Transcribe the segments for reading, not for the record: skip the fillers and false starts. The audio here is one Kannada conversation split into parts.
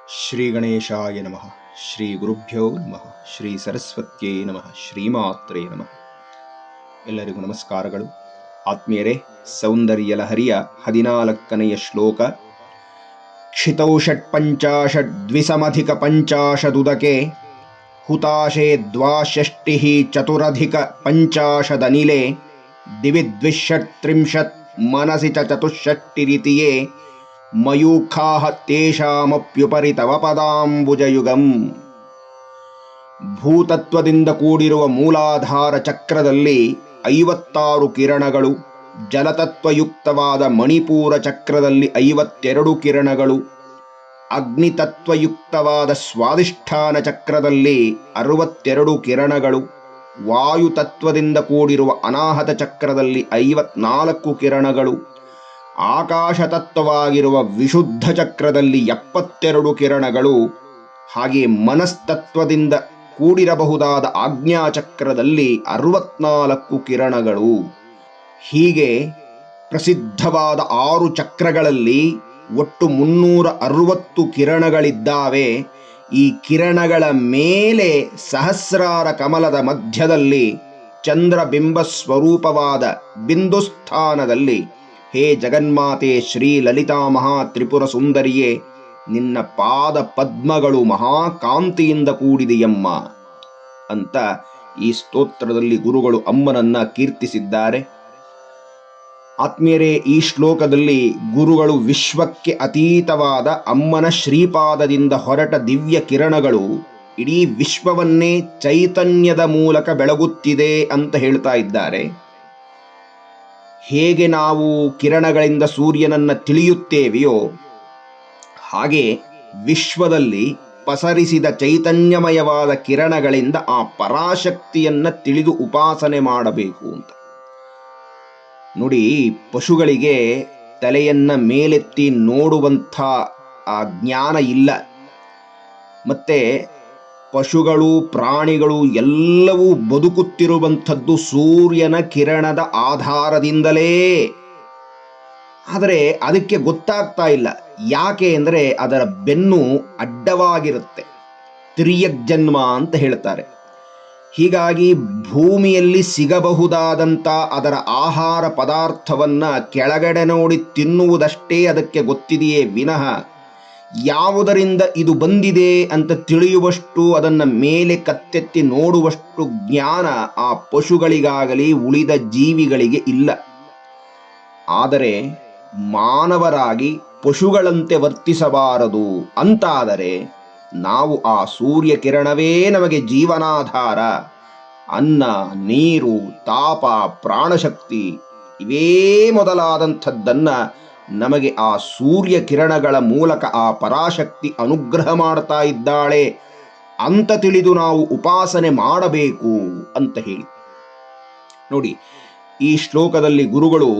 ಶ್ರೀ ಗಣೇಶಾಯ ನಮಃ. ಶ್ರೀ ಗುರುಭ್ಯೋ ನಮಃ. ಶ್ರೀ ಸರಸ್ವತ್ಯೇ ನಮಃ. ಶ್ರೀಮಾತ್ರೇ ನಮಃ. ಎಲ್ಲರಿಗೂ ನಮಸ್ಕಾರಗಳು. ಆತ್ಮೀಯರೇ, ಸೌಂದರ್ಯ ಲಹರಿಯ 14ನೆಯ ಶ್ಲೋಕ. ಕ್ಷಿತೌ ಷಟ್ಪಂಚಾಶದ್ವಿಸಮಧಿಕ ಪಂಚಾಶದುದಕೆ ಹುತಾಶೇ ದ್ವಾಷಷ್ಟಿಃ ಚತುರಧಿಕ ಪಂಚಾಶದನಿಲೆ ದಿವಿದ್ವಿಷಟ್ತ್ರಿಂಶತ್ ಮನಸಿ ಚ ಚತುಷ್ಷಷ್ಟಿರಿತಿಯೇ ಮಯೂಖಾಃ ತೇಷಾಮಪ್ಯುಪರಿ ತವ ಪದಾಂಬುಜಯುಗಂ. ಭೂತತ್ವದಿಂದ ಕೂಡಿರುವ ಮೂಲಾಧಾರ ಚಕ್ರದಲ್ಲಿ 56 ಕಿರಣಗಳು, ಜಲತತ್ವಯುಕ್ತವಾದ ಮಣಿಪೂರ ಚಕ್ರದಲ್ಲಿ 52 ಕಿರಣಗಳು, ಅಗ್ನಿತತ್ವಯುಕ್ತವಾದ ಸ್ವಾಧಿಷ್ಠಾನ ಚಕ್ರದಲ್ಲಿ 62 ಕಿರಣಗಳು, ವಾಯುತತ್ವದಿಂದ ಕೂಡಿರುವ ಅನಾಹತ ಚಕ್ರದಲ್ಲಿ 54 ಕಿರಣಗಳು, ಆಕಾಶತತ್ವವಾಗಿರುವ ವಿಶುದ್ಧ ಚಕ್ರದಲ್ಲಿ 72 ಕಿರಣಗಳು, ಹಾಗೆ ಮನಸ್ತತ್ವದಿಂದ ಕೂಡಿರಬಹುದಾದ ಆಜ್ಞಾಚಕ್ರದಲ್ಲಿ 64 ಕಿರಣಗಳು. ಹೀಗೆ ಪ್ರಸಿದ್ಧವಾದ 6 ಚಕ್ರಗಳಲ್ಲಿ ಒಟ್ಟು 360 ಕಿರಣಗಳಿದ್ದಾವೆ. ಈ ಕಿರಣಗಳ ಮೇಲೆ ಸಹಸ್ರಾರ ಕಮಲದ ಮಧ್ಯದಲ್ಲಿ ಚಂದ್ರಬಿಂಬ ಸ್ವರೂಪವಾದ ಬಿಂದುಸ್ಥಾನದಲ್ಲಿ ಹೇ ಜಗನ್ಮಾತೆ ಶ್ರೀ ಲಲಿತಾ ಮಹಾ ತ್ರಿಪುರ ಸುಂದರಿಯೇ, ನಿನ್ನ ಪಾದ ಪದ್ಮಗಳು ಮಹಾಕಾಂತಿಯಿಂದ ಕೂಡಿದೆಯಮ್ಮ ಅಂತ ಈ ಸ್ತೋತ್ರದಲ್ಲಿ ಗುರುಗಳು ಅಮ್ಮನನ್ನ ಕೀರ್ತಿಸಿದ್ದಾರೆ. ಆತ್ಮೀಯರೇ, ಈ ಶ್ಲೋಕದಲ್ಲಿ ಗುರುಗಳು ವಿಶ್ವಕ್ಕೆ ಅತೀತವಾದ ಅಮ್ಮನ ಶ್ರೀಪಾದದಿಂದ ಹೊರಟ ದಿವ್ಯ ಕಿರಣಗಳು ಇಡೀ ವಿಶ್ವವನ್ನೇ ಚೈತನ್ಯದ ಮೂಲಕ ಬೆಳಗುತ್ತಿದೆ ಅಂತ ಹೇಳ್ತಾ ಇದ್ದಾರೆ. ಹೇಗೆ ನಾವು ಕಿರಣಗಳಿಂದ ಸೂರ್ಯನನ್ನ ತಿಳಿಯುತ್ತೇವೆಯೋ ಹಾಗೆ ವಿಶ್ವದಲ್ಲಿ ಪಸರಿಸಿದ ಚೈತನ್ಯಮಯವಾದ ಕಿರಣಗಳಿಂದ ಆ ಪರಾಶಕ್ತಿಯನ್ನ ತಿಳಿದು ಉಪಾಸನೆ ಮಾಡಬೇಕು ಅಂತ. ನೋಡಿ, ಪಶುಗಳಿಗೆ ತಲೆಯನ್ನ ಮೇಲೆತ್ತಿ ನೋಡುವಂಥ ಆ ಜ್ಞಾನ ಇಲ್ಲ. ಮತ್ತೆ ಪಶುಗಳು, ಪ್ರಾಣಿಗಳು ಎಲ್ಲವೂ ಬದುಕುತ್ತಿರುವಂಥದ್ದು ಸೂರ್ಯನ ಕಿರಣದ ಆಧಾರದಿಂದಲೇ. ಆದರೆ ಅದಕ್ಕೆ ಗೊತ್ತಾಗ್ತಾ ಇಲ್ಲ. ಯಾಕೆ ಅಂದರೆ ಅದರ ಬೆನ್ನು ಅಡ್ಡವಾಗಿರುತ್ತೆ, ತಿರ್ಯಗ್ಜನ್ಮ ಅಂತ ಹೇಳ್ತಾರೆ. ಹೀಗಾಗಿ ಭೂಮಿಯಲ್ಲಿ ಸಿಗಬಹುದಾದಂಥ ಅದರ ಆಹಾರ ಪದಾರ್ಥವನ್ನ ಕೆಳಗಡೆ ನೋಡಿ ತಿನ್ನುವುದಷ್ಟೇ ಅದಕ್ಕೆ ಗೊತ್ತಿದೆಯೇ ವಿನಃ ಯಾವುದರಿಂದ ಇದು ಬಂದಿದೆ ಅಂತ ತಿಳಿಯುವಷ್ಟು, ಅದನ್ನು ಮೇಲೆ ಕತ್ತೆತ್ತಿ ನೋಡುವಷ್ಟು ಜ್ಞಾನ ಆ ಪಶುಗಳಿಗಾಗಲಿ ಉಳಿದ ಜೀವಿಗಳಿಗೆ ಇಲ್ಲ. ಆದರೆ ಮಾನವರಾಗಿ ಪಶುಗಳಂತೆ ವರ್ತಿಸಬಾರದು ಅಂತಾದರೆ ನಾವು ಆ ಸೂರ್ಯ ಕಿರಣವೇ ನಮಗೆ ಜೀವನಾಧಾರ. ಅನ್ನ, ನೀರು, ತಾಪ, ಪ್ರಾಣಶಕ್ತಿ ಇವೇ ಮೊದಲಾದಂಥದ್ದನ್ನ ನಮಗೆ ಆ ಸೂರ್ಯ ಕಿರಣಗಳ ಮೂಲಕ ಆ ಪರಾಶಕ್ತಿ ಅನುಗ್ರಹ ಮಾಡ್ತಾ ಇದ್ದಾಳೆ ಅಂತ ತಿಳಿದು ನಾವು ಉಪಾಸನೆ ಮಾಡಬೇಕು ಅಂತ ಹೇಳಿ. ನೋಡಿ, ಈ ಶ್ಲೋಕದಲ್ಲಿ ಗುರುಗಳು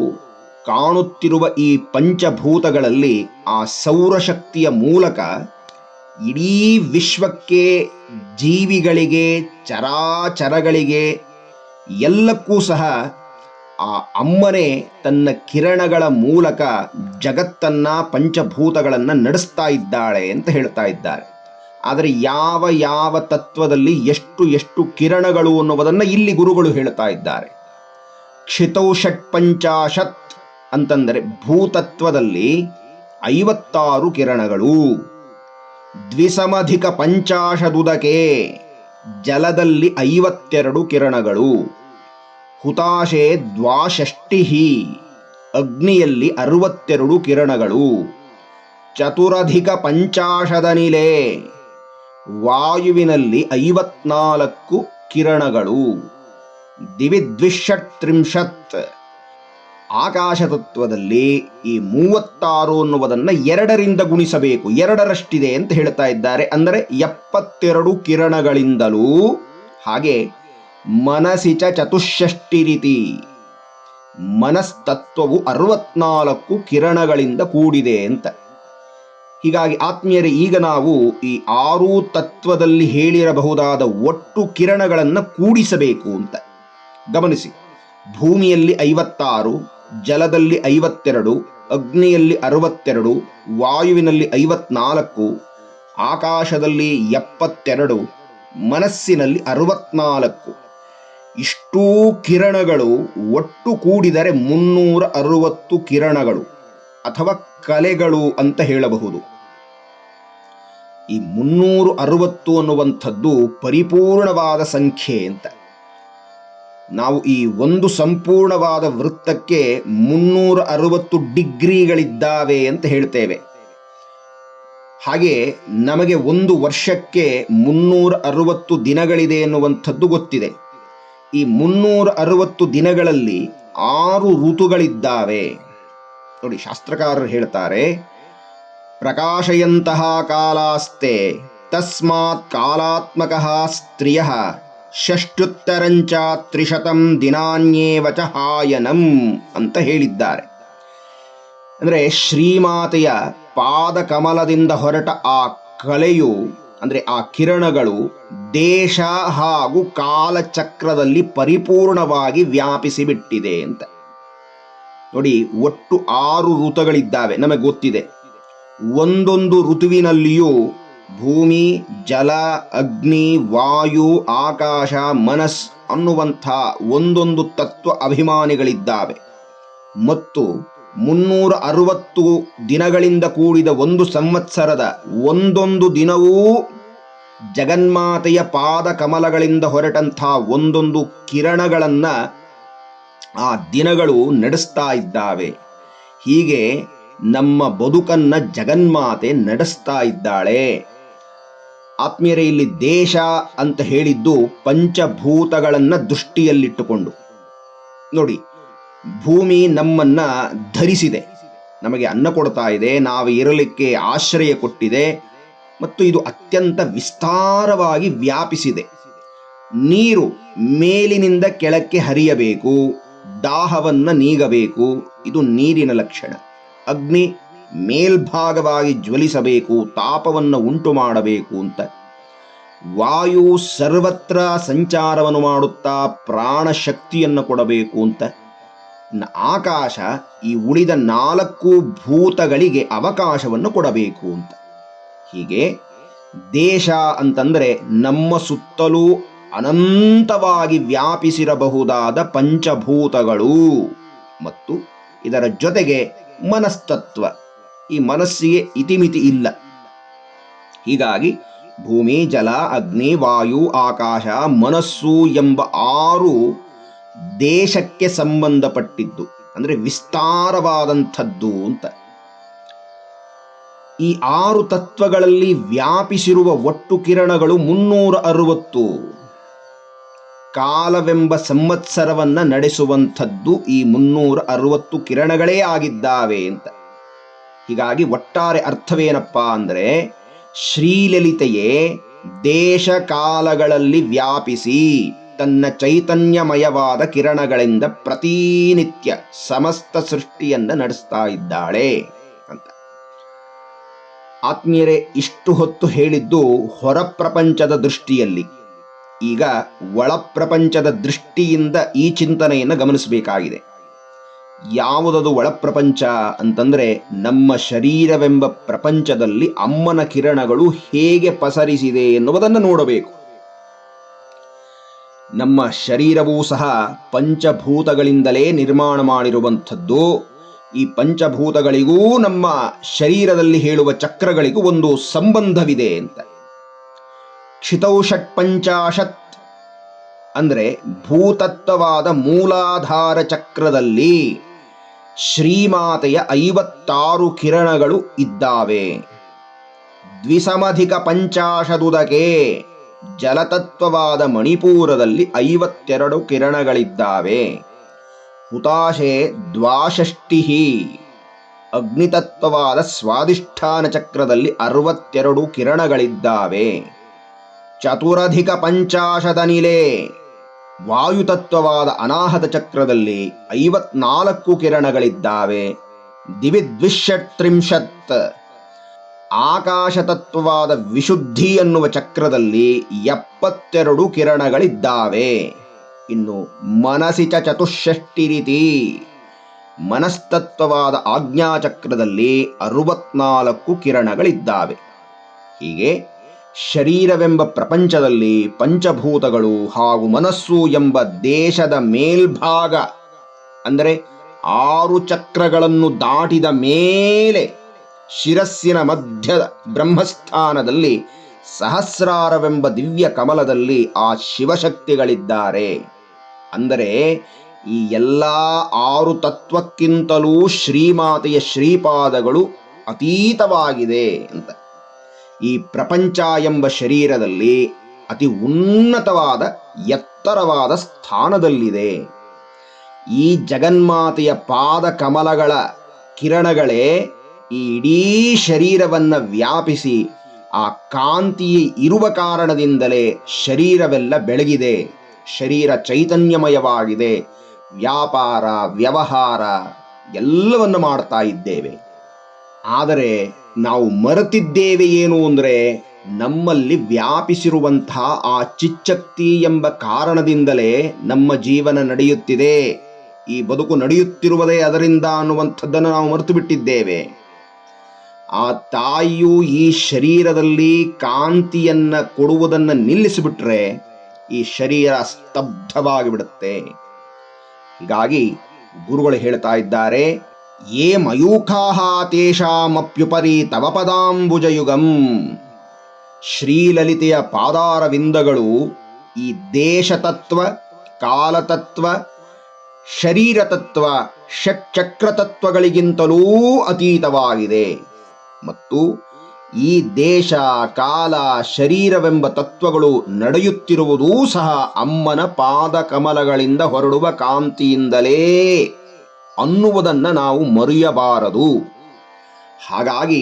ಕಾಣುತ್ತಿರುವ ಈ ಪಂಚಭೂತಗಳಲ್ಲಿ ಆ ಸೌರಶಕ್ತಿಯ ಮೂಲಕ ಇಡೀ ವಿಶ್ವಕ್ಕೆ, ಜೀವಿಗಳಿಗೆ, ಚರಾಚರಗಳಿಗೆ ಎಲ್ಲಕ್ಕೂ ಸಹ ಆ ಅಮ್ಮನೇ ತನ್ನ ಕಿರಣಗಳ ಮೂಲಕ ಜಗತ್ತನ್ನ, ಪಂಚಭೂತಗಳನ್ನು ನಡೆಸ್ತಾ ಇದ್ದಾಳೆ ಅಂತ ಹೇಳ್ತಾ ಇದ್ದಾರೆ. ಆದರೆ ಯಾವ ಯಾವ ತತ್ವದಲ್ಲಿ ಎಷ್ಟು ಎಷ್ಟು ಕಿರಣಗಳು ಅನ್ನುವುದನ್ನು ಇಲ್ಲಿ ಗುರುಗಳು ಹೇಳ್ತಾ ಇದ್ದಾರೆ. ಕ್ಷಿತೌ ಷಟ್ಪಂಚಾಶತ್ ಅಂತಂದರೆ ಭೂತತ್ವದಲ್ಲಿ 56 ಕಿರಣಗಳು, ದ್ವಿಸಮಧಿಕ ಪಂಚಾಶದುದಕೆ ಜಲದಲ್ಲಿ 52 ಕಿರಣಗಳು, ಹುತಾಶೆ ದ್ವಾಷಷ್ಟಿಃ ಅಗ್ನಿಯಲ್ಲಿ 62 ಕಿರಣಗಳು, ಚತುರಧಿಕ ಪಂಚಾಶದನಿಲೆ ವಾಯುವಿನಲ್ಲಿ 54 ಕಿರಣಗಳು, ದಿವಿದ್ವಿಷಟ್ತ್ರಿಂಶತ್ ಆಕಾಶ ತತ್ವದಲ್ಲಿ ಈ 36 ಅನ್ನುವುದನ್ನು 2ರಿಂದ ಗುಣಿಸಬೇಕು, 2ರಷ್ಟಿದೆ ಅಂತ ಹೇಳ್ತಾ ಇದ್ದಾರೆ. ಅಂದರೆ 72 ಕಿರಣಗಳಿಂದಲೂ, ಹಾಗೆ ಮನಸಿಚ ಚತುಷ್ಷಷ್ಟಿ ರೀತಿ ಮನಸ್ತತ್ವವು 64 ಕಿರಣಗಳಿಂದ ಕೂಡಿದೆ ಅಂತ. ಹೀಗಾಗಿ ಆತ್ಮೀಯರೇ, ಈಗ ನಾವು ಈ 6 ತತ್ವದಲ್ಲಿ ಹೇಳಿರಬಹುದಾದ ಒಟ್ಟು ಕಿರಣಗಳನ್ನು ಕೂಡಿಸಬೇಕು ಅಂತ ಗಮನಿಸಿ. ಭೂಮಿಯಲ್ಲಿ 56, ಜಲದಲ್ಲಿ 52, ಅಗ್ನಿಯಲ್ಲಿ 62, ವಾಯುವಿನಲ್ಲಿ 54, ಆಕಾಶದಲ್ಲಿ 72, ಮನಸ್ಸಿನಲ್ಲಿ 64. ಇಷ್ಟೂ ಕಿರಣಗಳು ಒಟ್ಟು ಕೂಡಿದರೆ 360 ಕಿರಣಗಳು ಅಥವಾ ಕಲೆಗಳು ಅಂತ ಹೇಳಬಹುದು. ಈ 360 ಅನ್ನುವಂಥದ್ದು ಪರಿಪೂರ್ಣವಾದ ಸಂಖ್ಯೆ ಅಂತ. ನಾವು ಈ ಒಂದು ಸಂಪೂರ್ಣವಾದ ವೃತ್ತಕ್ಕೆ 360 ಡಿಗ್ರಿಗಳಿದ್ದಾವೆ ಅಂತ ಹೇಳ್ತೇವೆ. ಹಾಗೆ ನಮಗೆ ಒಂದು ವರ್ಷಕ್ಕೆ 360 ದಿನಗಳಿದೆ ಎನ್ನುವಂಥದ್ದು ಗೊತ್ತಿದೆ. ಈ 360 ದಿನಗಳಲ್ಲಿ 6 ಋತುಗಳಿದ್ದಾವೆ. ನೋಡಿ, ಶಾಸ್ತ್ರಕಾರರು ಹೇಳ್ತಾರೆ, ಪ್ರಕಾಶಯಂತಹ ಕಾಲಾಸ್ತೆ ತಸ್ಮಾತ್ ಕಾಲಾತ್ಮಕಃ ಸ್ತ್ರಿಯಃ ಷಷ್ಟ್ಯುತ್ತರಂಚ 300 ದಿನಾನ್ಯೇವ ಚ ಹಾಯನಂ ಅಂತ ಹೇಳಿದ್ದಾರೆ. ಅಂದರೆ ಶ್ರೀಮಾತೆಯ ಪಾದಕಮಲದಿಂದ ಹೊರಟ ಆ ಕಲೆಯು, ಅಂದರೆ ಆ ಕಿರಣಗಳು ದೇಶ ಹಾಗೂ ಕಾಲಚಕ್ರದಲ್ಲಿ ಪರಿಪೂರ್ಣವಾಗಿ ವ್ಯಾಪಿಸಿಬಿಟ್ಟಿದೆ ಅಂತ. ನೋಡಿ, ಒಟ್ಟು 6 ಋತುಗಳಿದ್ದಾವೆ ನಮಗೆ ಗೊತ್ತಿದೆ. ಒಂದೊಂದು ಋತುವಿನಲ್ಲಿಯೂ ಭೂಮಿ, ಜಲ, ಅಗ್ನಿ, ವಾಯು, ಆಕಾಶ, ಮನಸ್ ಅನ್ನುವಂಥ ಒಂದೊಂದು ತತ್ವ ಅಭಿಮಾನಿಗಳಿದ್ದಾವೆ. ಮತ್ತು 360 ದಿನಗಳಿಂದ ಕೂಡಿದ ಒಂದು ಸಂವತ್ಸರದ ಒಂದೊಂದು ದಿನವೂ ಜಗನ್ಮಾತೆಯ ಪಾದ ಕಮಲಗಳಿಂದ ಹೊರಟಂಥ ಒಂದೊಂದು ಕಿರಣಗಳನ್ನು ಆ ದಿನಗಳು ನಡೆಸ್ತಾ ಇದ್ದಾವೆ. ಹೀಗೆ ನಮ್ಮ ಬದುಕನ್ನ ಜಗನ್ಮಾತೆ ನಡೆಸ್ತಾ ಇದ್ದಾಳೆ. ಆತ್ಮೀಯರೇ, ಇಲ್ಲಿ ದೇಶ ಅಂತ ಹೇಳಿದ್ದು ಪಂಚಭೂತಗಳನ್ನ ದೃಷ್ಟಿಯಲ್ಲಿಟ್ಟುಕೊಂಡು. ನೋಡಿ, ಭೂಮಿ ನಮ್ಮನ್ನ ಧರಿಸಿದೆ, ನಮಗೆ ಅನ್ನ ಕೊಡ್ತಾ ಇದೆ, ನಾವು ಇರಲಿಕ್ಕೆ ಆಶ್ರಯ ಕೊಟ್ಟಿದೆ, ಮತ್ತು ಇದು ಅತ್ಯಂತ ವಿಸ್ತಾರವಾಗಿ ವ್ಯಾಪಿಸಿದೆ. ನೀರು ಮೇಲಿನಿಂದ ಕೆಳಕ್ಕೆ ಹರಿಯಬೇಕು, ದಾಹವನ್ನ ನೀಗಬೇಕು, ಇದು ನೀರಿನ ಲಕ್ಷಣ. ಅಗ್ನಿ ಮೇಲ್ಭಾಗವಾಗಿ ಜ್ವಲಿಸಬೇಕು, ತಾಪವನ್ನು ಉಂಟು ಮಾಡಬೇಕು ಅಂತ. ವಾಯು ಸರ್ವತ್ರ ಸಂಚಾರವನ್ನು ಮಾಡುತ್ತಾ ಪ್ರಾಣ ಶಕ್ತಿಯನ್ನು ಕೊಡಬೇಕು ಅಂತ. ಆಕಾಶ ಈ ಉಳಿದ 4 ಭೂತಗಳಿಗೆ ಅವಕಾಶವನ್ನು ಕೊಡಬೇಕು ಅಂತ. ಹೀಗೆ ದೇಶ ಅಂತಂದರೆ ನಮ್ಮ ಸುತ್ತಲೂ ಅನಂತವಾಗಿ ವ್ಯಾಪಿಸಿರಬಹುದಾದ ಪಂಚಭೂತಗಳು ಮತ್ತು ಇದರ ಜೊತೆಗೆ ಮನಸ್ತತ್ವ. ಈ ಮನಸ್ಸಿಗೆ ಇತಿಮಿತಿ ಇಲ್ಲ. ಹೀಗಾಗಿ ಭೂಮಿ, ಜಲ, ಅಗ್ನಿ, ವಾಯು, ಆಕಾಶ, ಮನಸ್ಸು ಎಂಬ 6 ದೇಶಕ್ಕೆ ಸಂಬಂಧಪಟ್ಟಿದ್ದು, ಅಂದರೆ ವಿಸ್ತಾರವಾದಂಥದ್ದು ಅಂತ. ಈ 6 ತತ್ವಗಳಲ್ಲಿ ವ್ಯಾಪಿಸಿರುವ ಒಟ್ಟು ಕಿರಣಗಳು 360. ಕಾಲವೆಂಬ ಸಂವತ್ಸರವನ್ನ ನಡೆಸುವಂಥದ್ದು ಈ 360 ಕಿರಣಗಳೇ ಆಗಿದ್ದಾವೆ ಅಂತ. ಹೀಗಾಗಿ ಒಟ್ಟಾರೆ ಅರ್ಥವೇನಪ್ಪ ಅಂದರೆ, ಶ್ರೀಲಲಿತೆಯೇ ದೇಶ ಕಾಲಗಳಲ್ಲಿ ವ್ಯಾಪಿಸಿ ತನ್ನ ಚೈತನ್ಯಮಯವಾದ ಕಿರಣಗಳಿಂದ ಪ್ರತಿನಿತ್ಯ ಸಮಸ್ತ ಸೃಷ್ಟಿಯನ್ನು ನಡೆಸ್ತಾ ಇದ್ದಾಳೆ ಅಂತ. ಆತ್ಮೀಯರೇ, ಇಷ್ಟು ಹೊತ್ತು ಹೇಳಿದ್ದು ಹೊರ ಪ್ರಪಂಚದ ದೃಷ್ಟಿಯಲ್ಲಿ. ಈಗ ಒಳ ಪ್ರಪಂಚದ ದೃಷ್ಟಿಯಿಂದ ಈ ಚಿಂತನೆಯನ್ನು ಗಮನಿಸಬೇಕಾಗಿದೆ. ಯಾವುದದು ಒಳ ಪ್ರಪಂಚ ಅಂತಂದರೆ, ನಮ್ಮ ಶರೀರವೆಂಬ ಪ್ರಪಂಚದಲ್ಲಿ ಅಮ್ಮನ ಕಿರಣಗಳು ಹೇಗೆ ಪಸರಿಸಿದೆ ಎನ್ನುವುದನ್ನು ನೋಡಬೇಕು. ನಮ್ಮ ಶರೀರವೂ ಸಹ ಪಂಚಭೂತಗಳಿಂದಲೇ ನಿರ್ಮಾಣ ಮಾಡಿರುವಂಥದ್ದು. ಈ ಪಂಚಭೂತಗಳಿಗೂ ನಮ್ಮ ಶರೀರದಲ್ಲಿ ಹೇಳುವ ಚಕ್ರಗಳಿಗೂ ಒಂದು ಸಂಬಂಧವಿದೆ ಅಂತ. ಕ್ಷಿತೌ ಷಟ್ಪಂಚಾಶತ್ ಅಂದರೆ ಭೂತತ್ವವಾದ ಮೂಲಾಧಾರ ಚಕ್ರದಲ್ಲಿ ಶ್ರೀಮಾತೆಯ 56 ಕಿರಣಗಳು ಇದ್ದಾವೆ. ದ್ವಿಸಮಧಿಕ ಪಂಚಾಶದುದಕೆ ಜಲತತ್ವವಾದ ಮಣಿಪೂರದಲ್ಲಿ 52 ಕಿರಣಗಳಿದ್ದಾವೆ. ಹುತಾಶೆ ದ್ವಾಷಷ್ಟಿ ಅಗ್ನಿತತ್ವವಾದ ಸ್ವಾದಿಷ್ಠಾನ ಚಕ್ರದಲ್ಲಿ 62 ಕಿರಣಗಳಿದ್ದಾವೆ. ಚತುರಧಿಕ ಪಂಚಾಶದನಿಲೆ ವಾಯುತತ್ವವಾದ ಅನಾಹತ ಚಕ್ರದಲ್ಲಿ 54 ಕಿರಣಗಳಿದ್ದಾವೆ. ದಿವಿದ್ವಿಷಟ್ತ್ರಿಂಶತ್ ಆಕಾಶತತ್ವವಾದ ವಿಶುದ್ಧಿ ಎನ್ನುವ ಚಕ್ರದಲ್ಲಿ 72 ಕಿರಣಗಳಿದ್ದಾವೆ. ಇನ್ನು ಮನಸಿ ಚತುಷ್ಷಷ್ಟಿ ರೀತಿ ಮನಸ್ತತ್ವವಾದ ಆಜ್ಞಾಚಕ್ರದಲ್ಲಿ 64 ಕಿರಣಗಳಿದ್ದಾವೆ. ಹೀಗೆ ಶರೀರವೆಂಬ ಪ್ರಪಂಚದಲ್ಲಿ ಪಂಚಭೂತಗಳು ಹಾಗೂ ಮನಸ್ಸು ಎಂಬ ದೇಶದ ಮೇಲ್ಭಾಗ, ಅಂದರೆ 6 ಚಕ್ರಗಳನ್ನು ದಾಟಿದ ಮೇಲೆ ಶಿರಸ್ಸಿನ ಮಧ್ಯದ ಬ್ರಹ್ಮಸ್ಥಾನದಲ್ಲಿ ಸಹಸ್ರಾರವೆಂಬ ದಿವ್ಯ ಕಮಲದಲ್ಲಿ ಆ ಶಿವಶಕ್ತಿಗಳಿದ್ದಾರೆ. ಅಂದರೆ ಈ ಎಲ್ಲ 6 ತತ್ವಕ್ಕಿಂತಲೂ ಶ್ರೀಮಾತೆಯ ಶ್ರೀಪಾದಗಳು ಅತೀತವಾಗಿದೆ ಅಂತ. ಈ ಪ್ರಪಂಚ ಎಂಬ ಶರೀರದಲ್ಲಿ ಅತಿ ಉನ್ನತವಾದ ಎತ್ತರವಾದ ಸ್ಥಾನದಲ್ಲಿದೆ. ಈ ಜಗನ್ಮಾತೆಯ ಪಾದ ಕಮಲಗಳ ಕಿರಣಗಳೇ ಈ ಇಡೀ ಶರೀರವನ್ನ ವ್ಯಾಪಿಸಿ ಆ ಕಾಂತಿ ಇರುವ ಕಾರಣದಿಂದಲೇ ಶರೀರವೆಲ್ಲ ಬೆಳಗಿದೆ, ಶರೀರ ಚೈತನ್ಯಮಯವಾಗಿದೆ, ವ್ಯಾಪಾರ ವ್ಯವಹಾರ ಎಲ್ಲವನ್ನು ಮಾಡ್ತಾ ಇದ್ದೇವೆ. ಆದರೆ ನಾವು ಮರೆತಿದ್ದೇವೆ ಏನು ಅಂದರೆ, ನಮ್ಮಲ್ಲಿ ವ್ಯಾಪಿಸಿರುವಂತಹ ಆ ಚಿಚ್ಚಕ್ತಿ ಎಂಬ ಕಾರಣದಿಂದಲೇ ನಮ್ಮ ಜೀವನ ನಡೆಯುತ್ತಿದೆ, ಈ ಬದುಕು ನಡೆಯುತ್ತಿರುವುದೇ ಅದರಿಂದ ಅನ್ನುವಂಥದ್ದನ್ನು ನಾವು ಮರೆತು ಬಿಟ್ಟಿದ್ದೇವೆ. ಆ ತಾಯಿಯು ಈ ಶರೀರದಲ್ಲಿ ಕಾಂತಿಯನ್ನ ಕೊಡುವುದನ್ನು ನಿಲ್ಲಿಸಿಬಿಟ್ರೆ ಈ ಶರೀರ ಸ್ತಬ್ಧವಾಗಿ ಬಿಡುತ್ತೆ. ಹೀಗಾಗಿ ಗುರುಗಳು ಹೇಳ್ತಾ ಇದ್ದಾರೆ, ಯೇ ಮಯೂಖಾಹ ತೇಷಾಮಪ್ಯುಪರಿ ತವ ಪದಾಂಬುಜಯುಗಂ. ಶ್ರೀಲಲಿತೆಯ ಪಾದಾರವಿಂದಗಳು ಈ ದೇಶತತ್ವ, ಕಾಲತತ್ವ, ಶರೀರತತ್ವ, ಷಟ್ಚಕ್ರತತ್ವಗಳಿಗಿಂತಲೂ ಅತೀತವಾಗಿದೆ. ಮತ್ತು ಈ ದೇಶ, ಕಾಲ, ಶರೀರವೆಂಬ ತತ್ವಗಳು ನಡೆಯುತ್ತಿರುವುದೂ ಸಹ ಅಮ್ಮನ ಪಾದ ಕಮಲಗಳಿಂದ ಹೊರಡುವ ಕಾಂತಿಯಿಂದಲೇ ಅನ್ನುವುದನ್ನು ನಾವು ಮರೆಯಬಾರದು. ಹಾಗಾಗಿ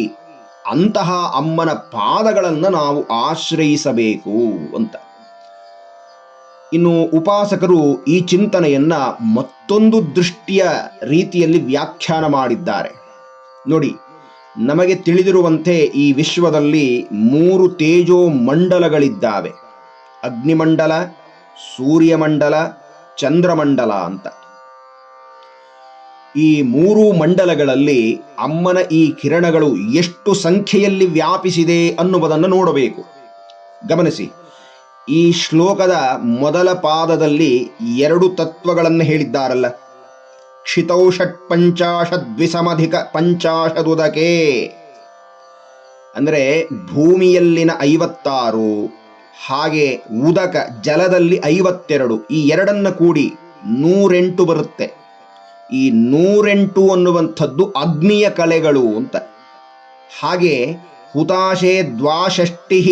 ಅಂತಹ ಅಮ್ಮನ ಪಾದಗಳನ್ನು ನಾವು ಆಶ್ರಯಿಸಬೇಕು ಅಂತ. ಇನ್ನು ಉಪಾಸಕರು ಈ ಚಿಂತನೆಯನ್ನ ಮತ್ತೊಂದು ದೃಷ್ಟಿಯ ರೀತಿಯಲ್ಲಿ ವ್ಯಾಖ್ಯಾನ ಮಾಡಿದ್ದಾರೆ. ನೋಡಿ, ನಮಗೆ ತಿಳಿದಿರುವಂತೆ ಈ ವಿಶ್ವದಲ್ಲಿ 3 ತೇಜೋ ಮಂಡಲಗಳಿದ್ದಾವೆ. ಅಗ್ನಿಮಂಡಲ, ಸೂರ್ಯಮಂಡಲ, ಚಂದ್ರಮಂಡಲ ಅಂತ. ಈ 3 ಮಂಡಲಗಳಲ್ಲಿ ಅಮ್ಮನ ಈ ಕಿರಣಗಳು ಎಷ್ಟು ಸಂಖ್ಯೆಯಲ್ಲಿ ವ್ಯಾಪಿಸಿದೆ ಅನ್ನುವುದನ್ನು ನೋಡಬೇಕು. ಗಮನಿಸಿ, ಈ ಶ್ಲೋಕದ ಮೊದಲ ಪಾದದಲ್ಲಿ 2 ತತ್ವಗಳನ್ನು ಹೇಳಿದ್ದಾರಲ್ಲ, ಕ್ಷಿತೌ ಷಟ್ಪಂಚಾಶದ್ವಿಸಮಧಿಕ ಪಂಚಾಶದುದಕೆ, ಅಂದರೆ ಭೂಮಿಯಲ್ಲಿನ 56, ಹಾಗೆ ಉದಕ ಜಲದಲ್ಲಿ 52, ಈ ಎರಡನ್ನ ಕೂಡಿ 108 ಬರುತ್ತೆ. ಈ 108 ಅನ್ನುವಂಥದ್ದು ಅಗ್ನಿಯ ಕಲೆಗಳು ಅಂತ. ಹಾಗೆ ಹುತಾಶೆ ದ್ವಾಷಷ್ಟಿ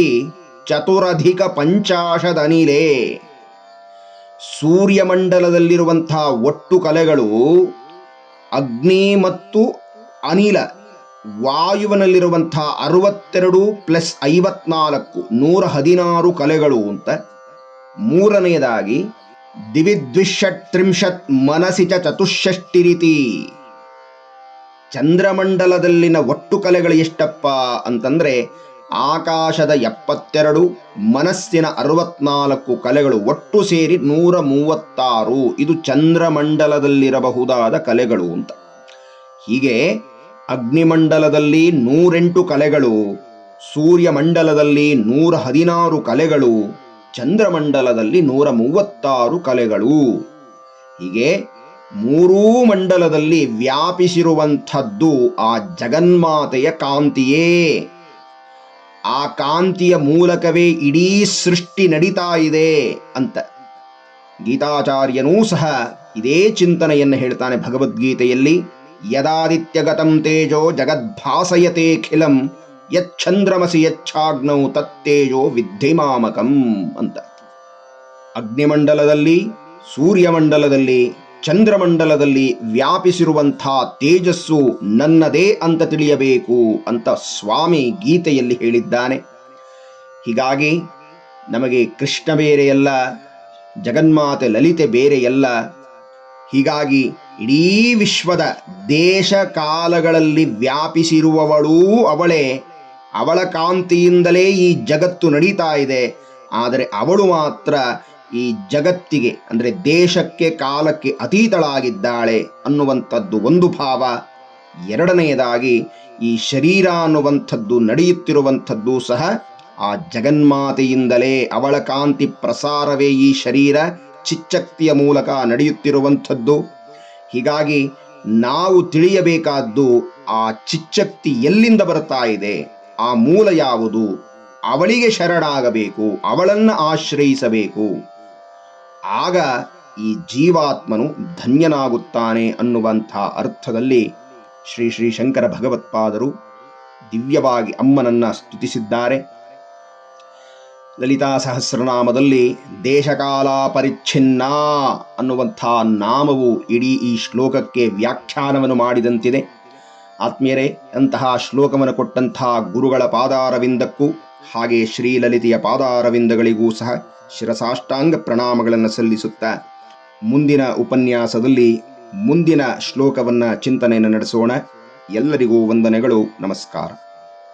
ಚತುರಧಿಕ ಪಂಚಾಶದನಿಲೇ, ಸೂರ್ಯಮಂಡಲದಲ್ಲಿರುವಂತಹ ಒಟ್ಟು ಕಲೆಗಳು ಅಗ್ನಿ ಮತ್ತು ಅನಿಲ ವಾಯುವಿನಲ್ಲಿರುವಂತಹ 62 ಪ್ಲಸ್ 54 116 ಕಲೆಗಳು ಅಂತ. ಮೂರನೆಯದಾಗಿ ದಿವಿದ್ವಿಷಟ್ತ್ರಿಂಶತ್ ಮನಸಿ ಚತುಷ್ಷಷ್ಟಿ ರೀತಿ, ಚಂದ್ರಮಂಡಲದಲ್ಲಿನ ಒಟ್ಟು ಕಲೆಗಳು ಎಷ್ಟಪ್ಪ ಅಂತಂದ್ರೆ ಆಕಾಶದ 72, ಮನಸ್ಸಿನ 64 ಕಲೆಗಳು ಒಟ್ಟು ಸೇರಿ 136. ಇದು ಚಂದ್ರಮಂಡಲದಲ್ಲಿರಬಹುದಾದ ಕಲೆಗಳು ಅಂತ. ಹೀಗೆ ಅಗ್ನಿಮಂಡಲದಲ್ಲಿ 108 ಕಲೆಗಳು, ಸೂರ್ಯಮಂಡಲದಲ್ಲಿ 116 ಕಲೆಗಳು, ಚಂದ್ರಮಂಡಲದಲ್ಲಿ 136 ಕಲೆಗಳು. ಹೀಗೆ 3 ಮಂಡಲದಲ್ಲಿ ವ್ಯಾಪಿಸಿರುವಂಥದ್ದು ಆ ಜಗನ್ಮಾತೆಯ ಕಾಂತಿಯೇ. ಆ ಕಾಂತಿಯ ಮೂಲಕವೇ ಇಡೀ ಸೃಷ್ಟಿ ನಡೀತಾ ಇದೆ ಅಂತ ಗೀತಾಚಾರ್ಯನೂ ಸಹ ಇದೇ ಚಿಂತನೆಯನ್ನು ಹೇಳ್ತಾನೆ ಭಗವದ್ಗೀತೆಯಲ್ಲಿ. ಯದಾದಿತ್ಯಗತಂ ತೇಜೋ ಜಗದ್ಭಾಸಯತೇಖಿಲಂ ಯಚ್ಛಂದ್ರಮಸಿ ಯಚ್ಛಾಗ್ನೌ ತತ್ತೇಜೋ ವಿದ್ಧಿಮಾಮಕಂ ಅಂತ. ಅಗ್ನಿಮಂಡಲದಲ್ಲಿ, ಸೂರ್ಯಮಂಡಲದಲ್ಲಿ, ಚಂದ್ರಮಂಡಲದಲ್ಲಿ ವ್ಯಾಪಿಸಿರುವಂಥ ತೇಜಸ್ಸು ನನ್ನದೇ ಅಂತ ತಿಳಿಯಬೇಕು ಅಂತ ಸ್ವಾಮಿ ಗೀತೆಯಲ್ಲಿ ಹೇಳಿದ್ದಾನೆ. ಹೀಗಾಗಿ ನಮಗೆ ಕೃಷ್ಣ ಬೇರೆಯಲ್ಲ, ಜಗನ್ಮಾತೆ ಲಲಿತೆ ಬೇರೆಯಲ್ಲ. ಹೀಗಾಗಿ ಇಡೀ ವಿಶ್ವದ ದೇಶ ಕಾಲಗಳಲ್ಲಿ ವ್ಯಾಪಿಸಿರುವವಳೂ ಅವಳೇ. ಅವಳ ಕಾಂತಿಯಿಂದಲೇ ಈ ಜಗತ್ತು ನಡೀತಾ ಇದೆ. ಆದರೆ ಅವಳು ಮಾತ್ರ ಈ ಜಗತ್ತಿಗೆ, ಅಂದರೆ ದೇಶಕ್ಕೆ ಕಾಲಕ್ಕೆ ಅತೀತಳಾಗಿದ್ದಾಳೆ ಅನ್ನುವಂಥದ್ದು ಒಂದು ಭಾವ. ಎರಡನೆಯದಾಗಿ ಈ ಶರೀರ ಅನ್ನುವಂಥದ್ದು ನಡೆಯುತ್ತಿರುವಂಥದ್ದು ಸಹ ಆ ಜಗನ್ಮಾತೆಯಿಂದಲೇ. ಅವಳ ಕಾಂತಿ ಪ್ರಸಾರವೇ ಈ ಶರೀರ ಚಿಚ್ಚಕ್ತಿಯ ಮೂಲಕ ನಡೆಯುತ್ತಿರುವಂಥದ್ದು. ಹೀಗಾಗಿ ನಾವು ತಿಳಿಯಬೇಕಾದ್ದು ಆ ಚಿಚ್ಚಕ್ತಿ ಎಲ್ಲಿಂದ ಬರ್ತಾ ಇದೆ, ಆ ಮೂಲ ಯಾವುದು, ಅವಳಿಗೆ ಶರಣಾಗಬೇಕು, ಅವಳನ್ನು ಆಶ್ರಯಿಸಬೇಕು. ಆಗ ಈ ಜೀವಾತ್ಮನು ಧನ್ಯನಾಗುತ್ತಾನೆ ಅನ್ನುವಂಥ ಅರ್ಥದಲ್ಲಿ ಶ್ರೀ ಶ್ರೀ ಶಂಕರ ಭಗವತ್ಪಾದರು ದಿವ್ಯವಾಗಿ ಅಮ್ಮನನ್ನ ಸ್ತುತಿಸಿದ್ದಾರೆ. ಲಲಿತಾ ಸಹಸ್ರನಾಮದಲ್ಲಿ ದೇಶಕಾಲ ಪರಿಚ್ಛಿನ್ನ ಅನ್ನುವಂಥ ನಾಮವು ಇಡೀ ಈ ಶ್ಲೋಕಕ್ಕೆ ವ್ಯಾಖ್ಯಾನವನ್ನು ಮಾಡಿದಂತಿದೆ. ಆತ್ಮೀಯರೇ, ಅಂತಹ ಶ್ಲೋಕವನ್ನು ಕೊಟ್ಟಂತಹ ಗುರುಗಳ ಪಾದಾರವಿಂದಕ್ಕೂ ಹಾಗೆ ಶ್ರೀಲಲಿತೆಯ ಪಾದಾರವಿಂದಗಳಿಗೂ ಸಹ ಶಿರಸಾಷ್ಟಾಂಗ ಪ್ರಣಾಮಗಳನ್ನು ಸಲ್ಲಿಸುತ್ತಾ ಮುಂದಿನ ಉಪನ್ಯಾಸದಲ್ಲಿ ಮುಂದಿನ ಶ್ಲೋಕವನ್ನು ಚಿಂತನೆಯನ್ನು ನಡೆಸೋಣ. ಎಲ್ಲರಿಗೂ ವಂದನೆಗಳು, ನಮಸ್ಕಾರ.